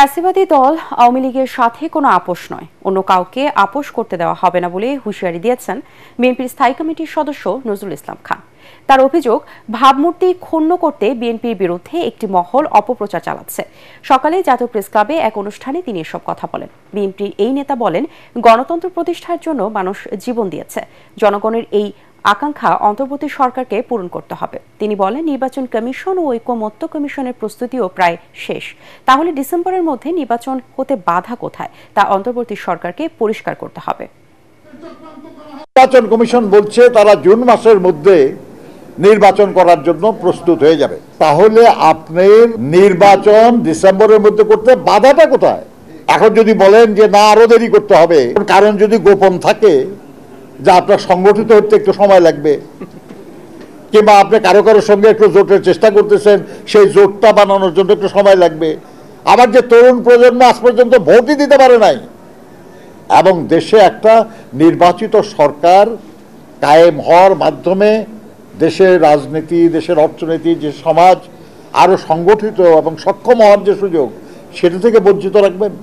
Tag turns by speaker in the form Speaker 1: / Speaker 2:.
Speaker 1: ফ্যাসিবাদী দল আওয়ামী লীগের সাথে কোনো আপোষ নয়, অন্য কাউকে আপোষ করতে দেওয়া হবে না বলে হুঁশিয়ারি দিয়েছেন বিএনপির স্থায়ী কমিটির সদস্য নজরুল ইসলাম খান। তার অভিযোগ, ভাবমূর্তি ক্ষুণ্ণ করতে বিএনপির বিরুদ্ধে একটি মহল অপপ্রচার চালাচ্ছে। সকালে জাতীয় প্রেস ক্লাবে এক অনুষ্ঠানে তিনি এসব কথা বলেন। বিএনপির এই নেতা বলেন, গণতন্ত্র প্রতিষ্ঠার জন্য মানুষ জীবন দিয়েছে, জনগণের এই আকাঙ্ক্ষা অন্তর্বর্তী সরকারকে পূরণ করতে হবে। তিনি বলেন, নির্বাচন কমিশন ও ঐকমত্য কমিশনের প্রস্তুতিও প্রায় শেষ। তাহলে ডিসেম্বরের মধ্যে নির্বাচন হতে বাধা কোথায়, তা অন্তর্বর্তী সরকারকে পরিষ্কার করতে হবে।
Speaker 2: নির্বাচন কমিশন বলছে তারা জুন মাসের মধ্যে নির্বাচন করার জন্য প্রস্তুত হয়ে যাবে। তাহলে আপনি নির্বাচন ডিসেম্বরের মধ্যে করতে বাধাটা কোথায়? এখন যদি বলেন যে না আরো দেরি করতে হবে, কারণ যদি গোপন থাকে যে আপনার সংগঠিত হতে একটু সময় লাগবে, কিংবা আপনি কারো কারোর সঙ্গে একটু জোটের চেষ্টা করতেছেন, সেই জোটটা বানানোর জন্য একটু সময় লাগবে। আবার যে তরুণ প্রজন্ম আজ পর্যন্ত ভোটই দিতে পারে নাই, এবং দেশে একটা নির্বাচিত সরকার কায়েম হওয়ার মাধ্যমে দেশের রাজনীতি, দেশের অর্থনীতি, যে সমাজ আরো সংগঠিত এবং সক্ষম হওয়ার যে সুযোগ, সেটা থেকে বঞ্চিত রাখবেন।